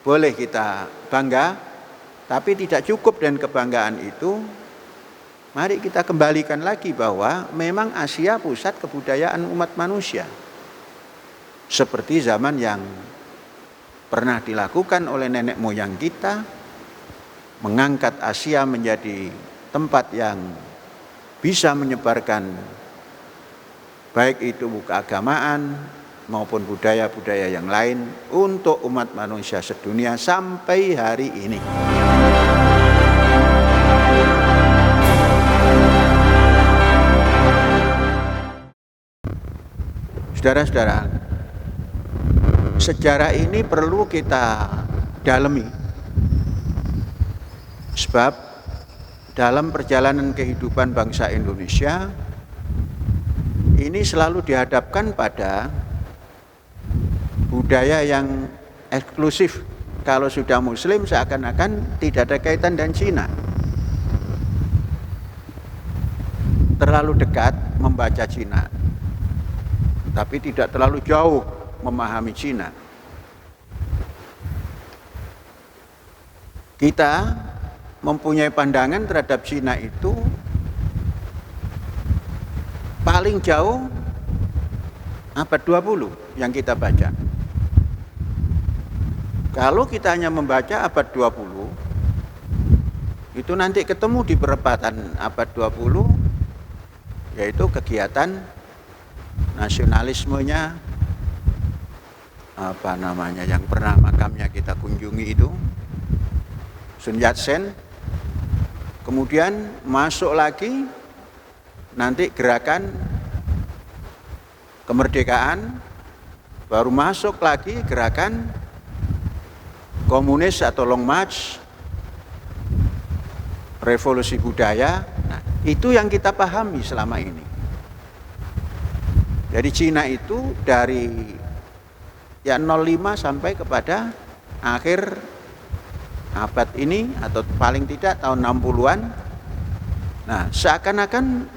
boleh kita bangga, tapi tidak cukup dengan kebanggaan itu. Mari kita kembalikan lagi bahwa memang Asia pusat kebudayaan umat manusia. Seperti zaman yang pernah dilakukan oleh nenek moyang kita, mengangkat Asia menjadi tempat yang bisa menyebarkan baik itu keagamaan maupun budaya-budaya yang lain untuk umat manusia sedunia sampai hari ini. Saudara-saudara, sejarah ini perlu kita dalami, sebab dalam perjalanan kehidupan bangsa Indonesia ini selalu dihadapkan pada budaya yang eksklusif. Kalau sudah Muslim seakan-akan tidak ada kaitan dengan Cina. Terlalu dekat membaca Cina, tapi tidak terlalu jauh memahami Cina. Kita mempunyai pandangan terhadap Cina itu paling jauh abad 20 yang kita baca. Kalau kita hanya membaca abad 20, itu nanti ketemu di perempatan abad 20, yaitu kegiatan nasionalismenya, yang pernah makamnya kita kunjungi itu, Sun Yat-sen. Kemudian masuk lagi nanti gerakan kemerdekaan, baru masuk lagi gerakan komunis atau long march, revolusi budaya. Nah, itu yang kita pahami selama ini. Jadi Cina itu dari 05 sampai kepada akhir abad ini atau paling tidak tahun 60-an. Nah, seakan-akan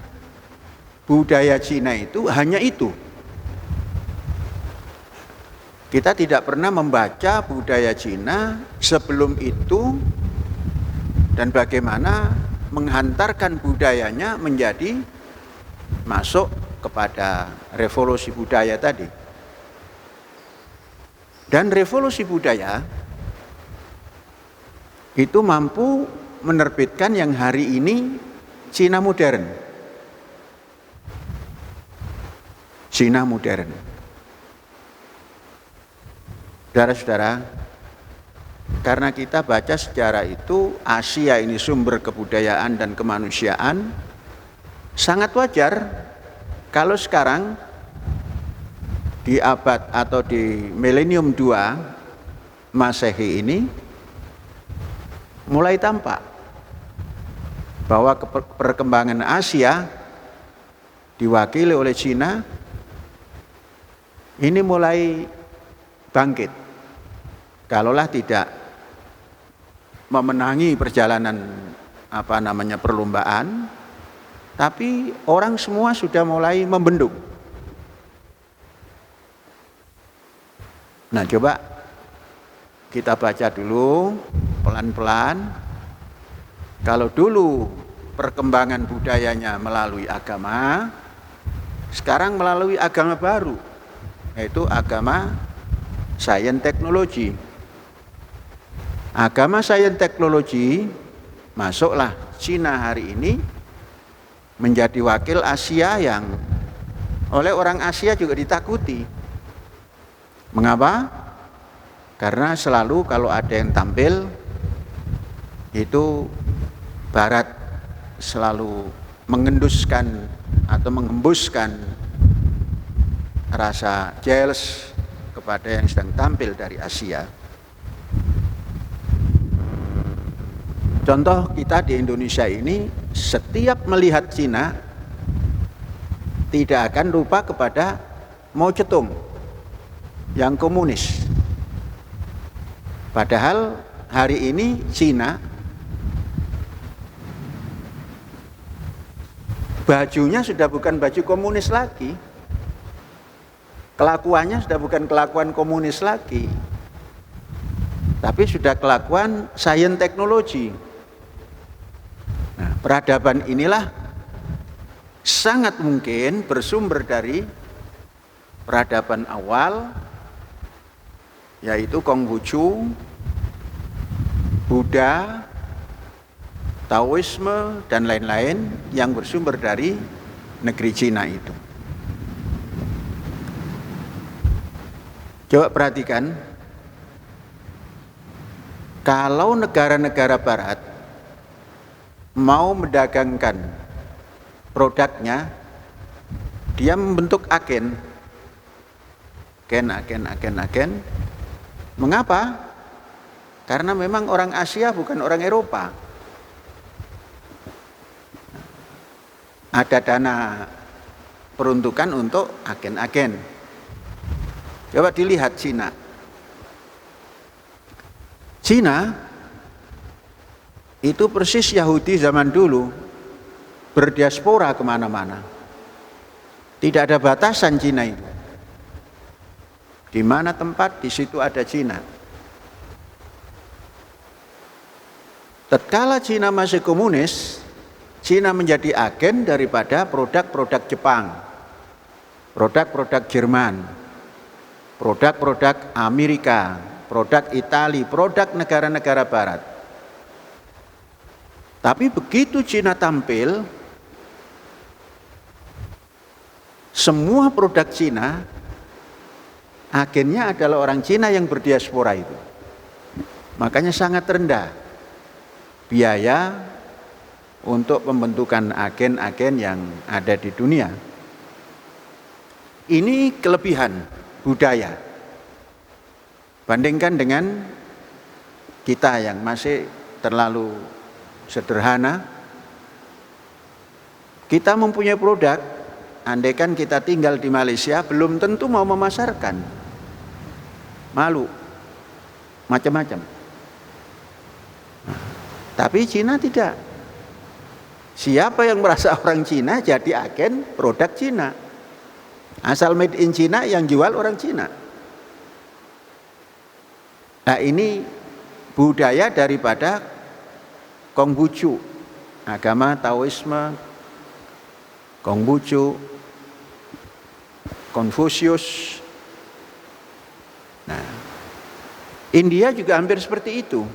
budaya Cina itu hanya itu. Kita tidak pernah membaca budaya Cina sebelum itu dan bagaimana menghantarkan budayanya menjadi masuk kepada revolusi budaya tadi. Dan revolusi budaya itu mampu menerbitkan yang hari ini Cina modern. Cina modern. Saudara-saudara, karena kita baca sejarah itu, Asia ini sumber kebudayaan dan kemanusiaan, sangat wajar kalau sekarang di abad atau di milenium 2 Masehi ini mulai tampak bahwa perkembangan Asia diwakili oleh Cina ini mulai bangkit. Kalaulah tidak memenangi perjalanan perlombaan, tapi orang semua sudah mulai membendung. Nah, coba kita baca dulu pelan-pelan. Kalau dulu perkembangan budayanya melalui agama, sekarang melalui agama baru, yaitu agama sains teknologi. Agama sains teknologi masuklah Cina hari ini menjadi wakil Asia yang oleh orang Asia juga ditakuti. Mengapa? Karena selalu kalau ada yang tampil itu Barat selalu mengenduskan atau menghembuskan rasa jealous kepada yang sedang tampil dari Asia. Contoh kita di Indonesia ini, setiap melihat Cina tidak akan lupa kepada Mao Zedong yang komunis. Padahal hari ini Cina bajunya sudah bukan baju komunis lagi. Kelakuannya sudah bukan kelakuan komunis lagi. tapi sudah kelakuan sains teknologi. Nah, peradaban inilah sangat mungkin bersumber dari peradaban awal, yaitu Konghucu, Buddha, Taoisme, dan lain-lain yang bersumber dari negeri Cina itu. Coba perhatikan, kalau negara-negara barat mau mendagangkan produknya, dia membentuk agen. Mengapa? Karena memang orang Asia bukan orang Eropa. Ada dana peruntukan untuk agen-agen. Coba dilihat Cina. Cina itu persis Yahudi zaman dulu, berdiaspora kemana-mana. Tidak ada batasan Cina itu. Di mana tempat, di situ ada Cina. Tatkala Cina masih komunis, Cina menjadi agen daripada produk-produk Jepang, produk-produk Jerman, produk-produk Amerika, produk Italia, produk negara-negara barat. Tapi begitu Cina tampil, semua produk Cina, agennya adalah orang Cina yang berdiaspora itu. Makanya sangat rendah biaya untuk pembentukan agen-agen yang ada di dunia. Ini kelebihan budaya. Bandingkan dengan kita yang masih terlalu sederhana. Kita mempunyai produk, andaikan kita tinggal di Malaysia, belum tentu mau memasarkan. Malu, macam-macam. Tapi Cina tidak. Siapa yang merasa orang Cina jadi agen produk Cina. Asal made in Cina yang jual orang Cina. Nah, ini budaya daripada Konghucu, agama Taoisme, Konghucu, Konfusius. Nah, India juga hampir seperti itu.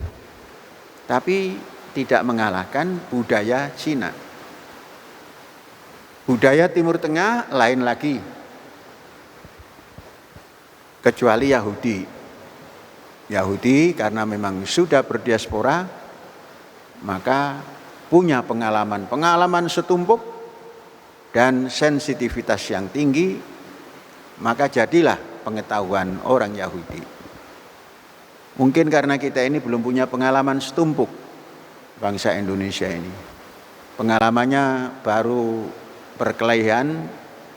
Tapi tidak mengalahkan budaya Cina. Budaya Timur Tengah lain lagi, kecuali Yahudi. Yahudi karena memang sudah berdiaspora, maka punya pengalaman setumpuk dan sensitivitas yang tinggi, maka jadilah pengetahuan orang Yahudi. Mungkin karena kita ini belum punya pengalaman setumpuk, bangsa Indonesia ini. Pengalamannya baru perkelahian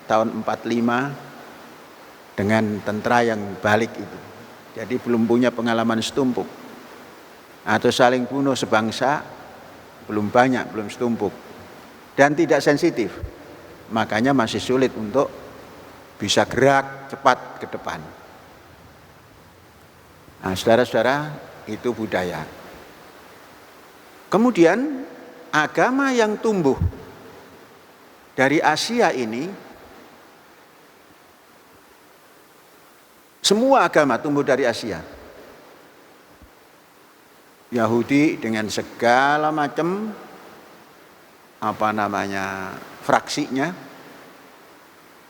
tahun 45 dengan tentara yang balik itu. Jadi belum punya pengalaman setumpuk. Atau saling bunuh sebangsa, belum banyak, belum setumpuk. Dan tidak sensitif. Makanya masih sulit untuk bisa gerak cepat ke depan. Nah, saudara-saudara, itu budaya. Kemudian agama yang tumbuh dari Asia ini, semua agama tumbuh dari Asia. Yahudi dengan segala macam fraksinya,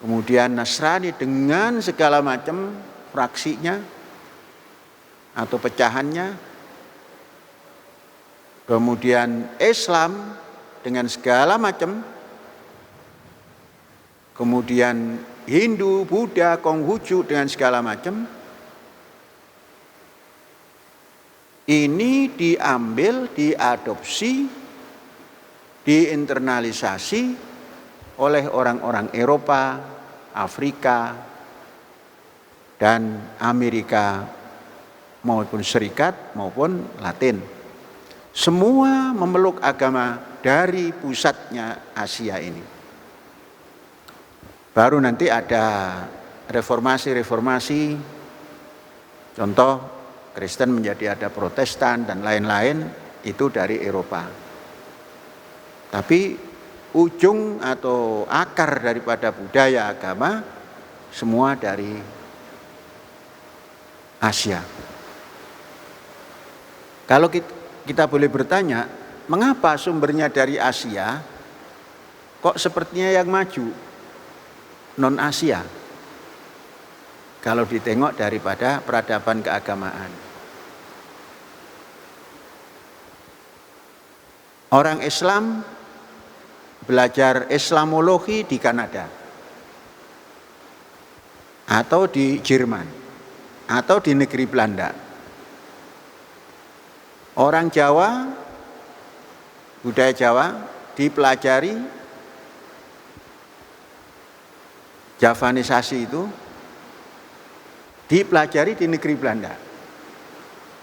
kemudian Nasrani dengan segala macam fraksinya atau pecahannya, kemudian Islam dengan segala macam, kemudian Hindu, Buddha, Konghucu dengan segala macam. Ini diambil, diadopsi, diinternalisasi oleh orang-orang Eropa, Afrika, dan Amerika maupun Serikat maupun Latin. Semua memeluk agama dari pusatnya Asia ini. Baru nanti ada reformasi-reformasi. Contoh Kristen menjadi ada Protestan dan lain-lain, itu dari Eropa. Tapi ujung atau akar daripada budaya agama semua dari Asia. Kalau kita boleh bertanya, mengapa sumbernya dari Asia, kok sepertinya yang maju non Asia? Kalau ditengok daripada peradaban keagamaan. Orang Islam belajar Islamologi di Kanada, atau di Jerman, atau di negeri Belanda. Orang Jawa, budaya Jawa dipelajari, Javanisasi itu dipelajari di negeri Belanda.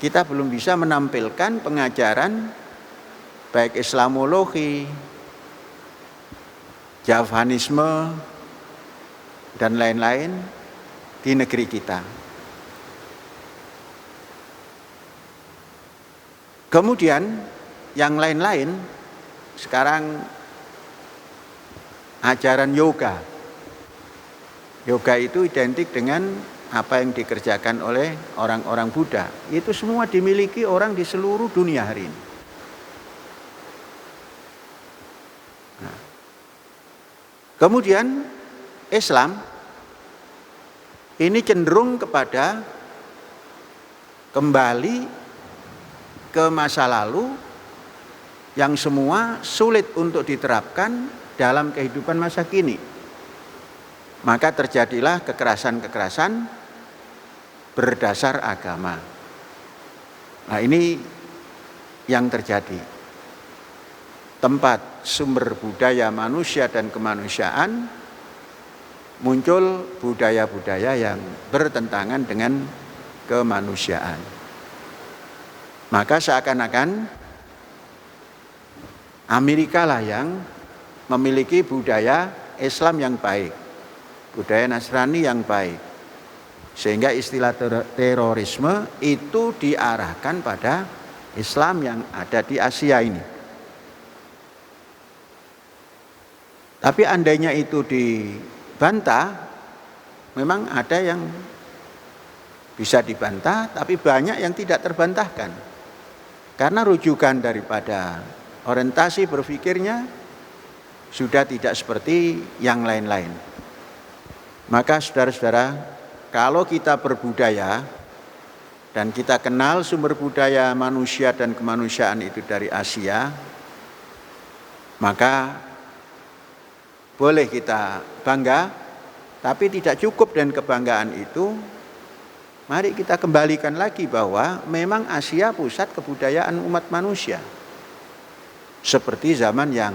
Kita belum bisa menampilkan pengajaran baik Islamologi, Javanisme, dan lain-lain di negeri kita. Kemudian yang lain-lain, sekarang ajaran yoga. Yoga itu identik dengan apa yang dikerjakan oleh orang-orang Buddha. Itu semua dimiliki orang di seluruh dunia hari ini. Nah, kemudian Islam ini cenderung kepada kembali ke masa lalu yang semua sulit untuk diterapkan dalam kehidupan masa kini. Maka terjadilah kekerasan-kekerasan berdasar agama. Nah, ini yang terjadi. Tempat sumber budaya manusia dan kemanusiaan, muncul budaya-budaya yang bertentangan dengan kemanusiaan. Maka seakan-akan Amerika lah yang memiliki budaya Islam yang baik, budaya Nasrani yang baik, sehingga istilah terorisme itu diarahkan pada Islam yang ada di Asia ini. Tapi andainya itu dibantah, memang ada yang bisa dibantah, tapi banyak yang tidak terbantahkan. Karena rujukan daripada orientasi berpikirnya sudah tidak seperti yang lain-lain. Maka saudara-saudara, kalau kita berbudaya dan kita kenal sumber budaya manusia dan kemanusiaan itu dari Asia, maka boleh kita bangga, tapi tidak cukup dengan kebanggaan itu. Mari kita kembalikan lagi bahwa memang Asia pusat kebudayaan umat manusia. Seperti zaman yang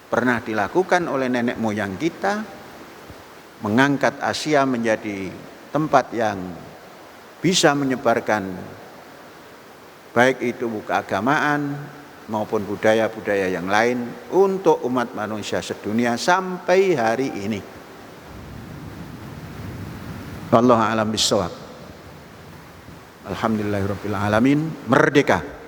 pernah dilakukan oleh nenek moyang kita, mengangkat Asia menjadi tempat yang bisa menyebarkan baik itu keagamaan maupun budaya-budaya yang lain untuk umat manusia sedunia sampai hari ini. Wallahu a'lam bishawab. Alhamdulillahirabbil alamin. Merdeka.